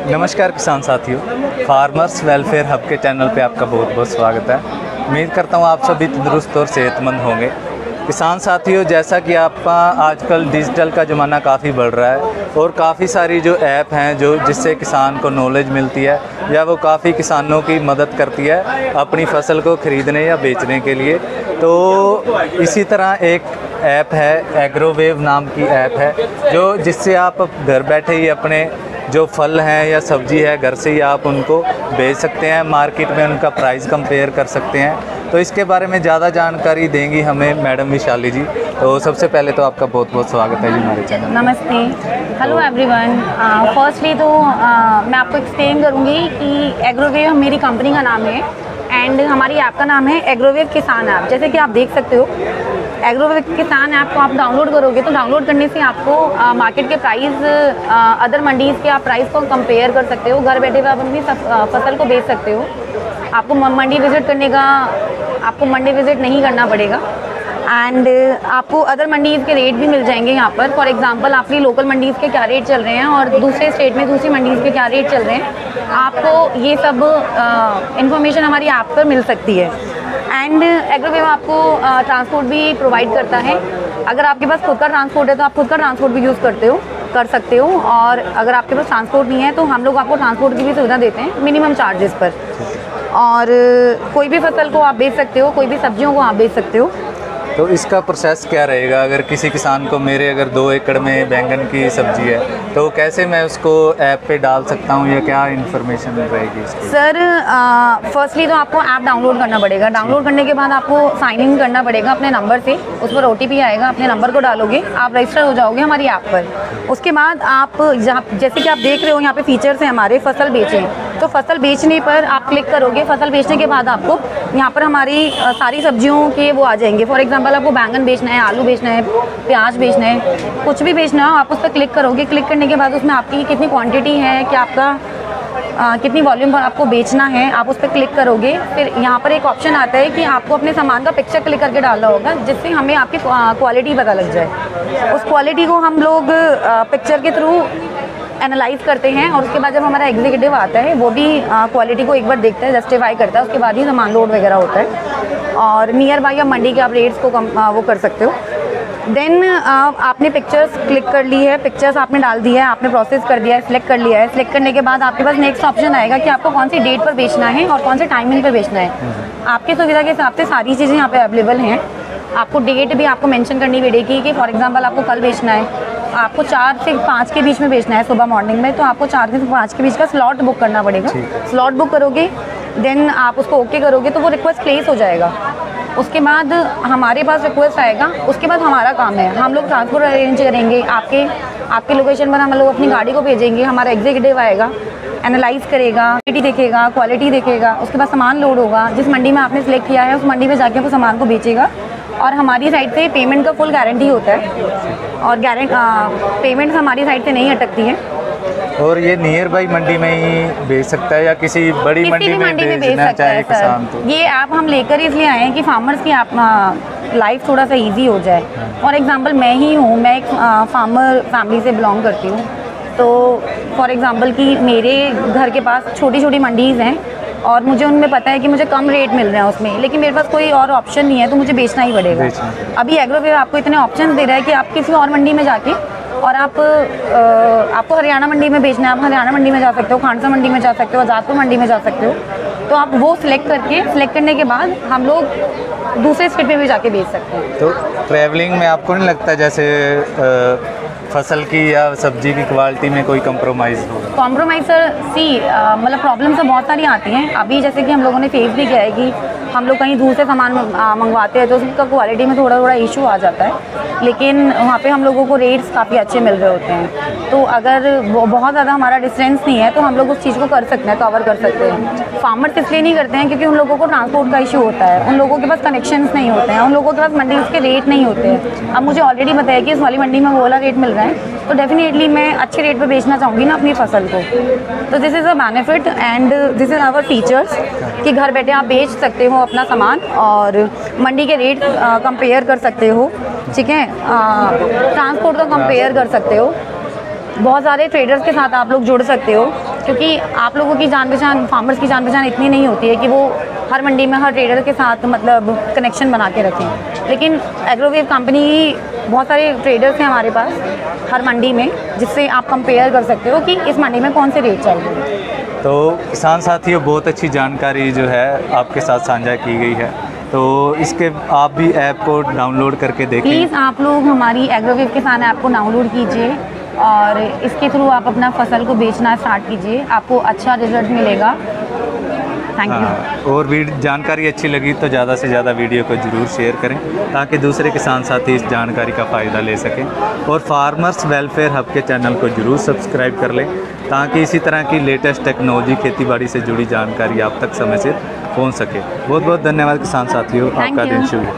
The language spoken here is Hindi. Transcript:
नमस्कार किसान साथियों, फार्मर्स वेलफेयर हब के चैनल पे आपका बहुत बहुत स्वागत है। उम्मीद करता हूँ आप सभी तंदुरुस्त और सेहतमंद होंगे। किसान साथियों, जैसा कि आपका आजकल डिजिटल का ज़माना काफ़ी बढ़ रहा है और काफ़ी सारी जो ऐप हैं जो जिससे किसान को नॉलेज मिलती है या वो काफ़ी किसानों की मदद करती है अपनी फसल को ख़रीदने या बेचने के लिए। तो इसी तरह एक ऐप है, एग्रोवेव नाम की ऐप है जो जिससे आप घर बैठे ही अपने जो फल हैं या सब्ज़ी है घर से ही आप उनको बेच सकते हैं, मार्केट में उनका प्राइस कंपेयर कर सकते हैं। तो इसके बारे में ज़्यादा जानकारी देंगी हमें मैडम विशाली जी। तो सबसे पहले तो आपका बहुत बहुत स्वागत है जी हमारे चैनल। नमस्ते, हेलो एवरीवन। फर्स्टली तो मैं आपको एक्सप्लेन करूँगी कि एग्रोवेव मेरी कंपनी का नाम है एंड हमारी ऐप का नाम है एग्रोवेव किसान ऐप। जैसे कि आप देख सकते हो, एग्रोवेव किसान ऐप को आप डाउनलोड करोगे तो डाउनलोड करने से आपको मार्केट के प्राइस, अदर मंडीज़ के आप प्राइस को कंपेयर कर सकते हो। घर बैठे हुए आप अपनी फसल को बेच सकते हो। आपको मंडी विज़िट नहीं करना पड़ेगा एंड आपको अदर मंडीज़ के रेट भी मिल जाएंगे यहाँ पर। फॉर एग्जांपल आपकी लोकल मंडीज़ के क्या रेट चल रहे हैं और दूसरे स्टेट में दूसरी मंडीज़ के क्या रेट चल रहे हैं, आपको ये सब इंफॉर्मेशन हमारी ऐप पर मिल सकती है। एंड एग्रोवेव आपको ट्रांसपोर्ट भी प्रोवाइड करता है। अगर आपके पास खुद का ट्रांसपोर्ट है तो आप खुद का ट्रांसपोर्ट भी यूज़ कर सकते हो, और अगर आपके पास ट्रांसपोर्ट नहीं है तो हम लोग आपको ट्रांसपोर्ट की भी सुविधा देते हैं मिनिमम चार्जेस पर। और कोई भी फसल को आप बेच सकते हो, कोई भी सब्जियों को आप बेच सकते हो। तो इसका प्रोसेस क्या रहेगा? अगर किसी किसान को मेरे अगर 2 एकड़ में बैंगन की सब्जी है तो कैसे मैं उसको ऐप पे डाल सकता हूँ या क्या इन्फॉर्मेशन रहेगी इसकी? सर, फर्स्टली तो आपको ऐप डाउनलोड करना पड़ेगा। डाउनलोड करने के बाद आपको साइन इन करना पड़ेगा अपने नंबर से। उस पर OTP आएगा, अपने नंबर को डालोगे, आप रजिस्टर हो जाओगे हमारी ऐप पर। उसके बाद आप जैसे कि आप देख रहे हो यहाँ पे फीचर्स हैं हमारे, फसल बेचें। तो फसल बेचने पर आप क्लिक करोगे। फसल बेचने के बाद आपको यहाँ पर हमारी सारी सब्जियों के वो आ जाएंगे। फॉर एग्जांपल आपको बैंगन बेचना है, आलू बेचना है, प्याज बेचना है, कुछ भी बेचना हो, आप उस पर क्लिक करोगे। क्लिक करने के बाद उसमें आपकी कितनी क्वांटिटी है, कि आपका कितनी वॉल्यूम पर आपको बेचना है, आप उस पर क्लिक करोगे। फिर यहाँ पर एक ऑप्शन आता है कि आपको अपने सामान का पिक्चर क्लिक करके डालना होगा, जिससे हमें आपकी क्वालिटी पता लग जाए। उस क्वालिटी को हम लोग पिक्चर के थ्रू एनालाइज करते हैं और उसके बाद जब हमारा एग्जीक्यूटिव आता है वो भी क्वालिटी को एक बार देखता है, जस्टिफाई करता है, उसके बाद ही सामान लोड वगैरह होता है। और नियर बाई या मंडी के आप रेट्स को वो कर सकते हो। देन आपने पिक्चर्स क्लिक कर ली है, पिक्चर्स आपने डाल दी है, आपने प्रोसेस कर दिया है, सिलेक्ट कर लिया है। सिलेक्ट करने के बाद आपके पास नेक्स्ट ऑप्शन आएगा कि आपको कौन सी डेट पर बेचना है और कौन से टाइमिंग पर बेचना है। आपकी सुविधा के हिसाब से सारी चीज़ें यहाँ पे अवेलेबल हैं। आपको डेट भी आपको मेंशन करनी पड़ेगी कि फॉर एग्जांपल आपको कल बेचना है, आपको 4 से 5 के बीच में बेचना है सुबह मॉर्निंग में, तो आपको 4 से 5 के बीच का स्लॉट बुक करना पड़ेगा। स्लॉट बुक करोगे, देन आप उसको ओके करोगे तो वो रिक्वेस्ट प्लेस हो जाएगा। उसके बाद हमारे पास रिक्वेस्ट आएगा, उसके बाद हमारा काम है, हम लोग ट्रांसपोर्ट अरेंज करेंगे। आपके लोकेशन पर हम लोग अपनी गाड़ी को भेजेंगे। हमारा एग्जीक्यूटिव आएगा, एनालाइज करेगा, क्वालिटी देखेगा, उसके बाद सामान लोड होगा। जिस मंडी में आपने सेलेक्ट किया है उस मंडी में जाके वो सामान को बेचेगा और हमारी साइड से पेमेंट का फुल गारंटी होता है और पेमेंट हमारी साइड से नहीं अटकती है। और ये नियर बाई मंडी में ही बेच सकता है या किसी बड़ी मंडी में बेच सकता है किसान? तो ये ऐप हम लेकर इसलिए आए हैं कि फार्मर्स की लाइफ थोड़ा सा इजी हो जाए। फॉर एग्जांपल मैं ही हूँ, मैं एक फार्मर फैमिली से बिलोंग करती हूँ। तो फॉर एग्जांपल कि मेरे घर के पास छोटी छोटी मंडीज़ हैं और मुझे उनमें पता है कि मुझे कम रेट मिल रहे हैं उसमें, लेकिन मेरे पास कोई और ऑप्शन नहीं है तो मुझे बेचना ही पड़ेगा। अभी एग्रोवेव आपको इतने ऑप्शन दे रहा है कि आप किसी और मंडी में जाके, और आपको हरियाणा मंडी में बेचना है, आप हरियाणा मंडी में जा सकते हो, खानसा मंडी में जा सकते हो, आज़ादपुर मंडी में जा सकते हो। तो आप वो सिलेक्ट करने के बाद हम लोग दूसरे स्टेट में भी जाके बेच सकते हैं। तो ट्रैवलिंग में आपको नहीं लगता जैसे फसल की या सब्जी की क्वालिटी में कोई कंप्रोमाइज़ होगा? कॉम्प्रोमाइज़ सर, मतलब प्रॉब्लम तो बहुत सारी आती हैं। अभी जैसे कि हम लोगों ने फेस भी किया है कि हम लोग कहीं दूर से सामान मंगवाते हैं तो उसका क्वालिटी में थोड़ा इशू आ जाता है, लेकिन वहाँ पे हम लोगों को रेट्स काफ़ी अच्छे मिल रहे होते हैं। तो अगर बहुत ज़्यादा हमारा डिस्टेंस नहीं है तो हम लोग उस चीज़ को कर सकते हैं, कवर कर सकते हैं। फार्मर्स इसलिए नहीं करते हैं क्योंकि उन लोगों को ट्रांसपोर्ट का इशू होता है, उन लोगों के पास कनेक्शंस नहीं होते हैं, उन लोगों के पास मंडी के रेट नहीं होते हैं। अब मुझे ऑलरेडी बताया कि इस वाली मंडी में वो वाला रेट मिल रहा है तो डेफिनेटली मैं अच्छे रेट पे बेचना चाहूँगी ना अपनी फसल को। तो this is a benefit and this is our features कि घर बैठे आप बेच सकते हो अपना सामान और मंडी के रेट कंपेयर कर सकते हो, ठीक है, ट्रांसपोर्ट का कंपेयर कर सकते हो, बहुत सारे ट्रेडर्स के साथ आप लोग जुड़ सकते हो। क्योंकि आप लोगों की जान पहचान, फार्मर्स की जान पहचान इतनी नहीं होती है कि वो हर मंडी में हर ट्रेडर के साथ मतलब कनेक्शन बना के रखें। लेकिन एग्रोवेव कंपनी की बहुत सारे ट्रेडर्स हैं हमारे पास हर मंडी में, जिससे आप कंपेयर कर सकते हो कि इस मंडी में कौन से रेट चल रहे हैं। तो किसान साथियों, बहुत अच्छी जानकारी जो है आपके साथ साझा की गई है। तो इसके आप भी ऐप को डाउनलोड करके देखें। प्लीज़ आप लोग हमारी एग्रोवेव किसान ऐप को डाउनलोड कीजिए और इसके थ्रू आप अपना फसल को बेचना स्टार्ट कीजिए, आपको अच्छा रिजल्ट मिलेगा। Thank you. और जानकारी अच्छी लगी तो ज़्यादा से ज़्यादा वीडियो को ज़रूर शेयर करें ताकि दूसरे किसान साथी इस जानकारी का फ़ायदा ले सकें। और फार्मर्स वेलफेयर हब के चैनल को ज़रूर सब्सक्राइब कर लें ताकि इसी तरह की लेटेस्ट टेक्नोलॉजी खेतीबाड़ी से जुड़ी जानकारी आप तक समय से पहुंच सके। बहुत बहुत धन्यवाद किसान साथियों, आपका दिन शुभ हो।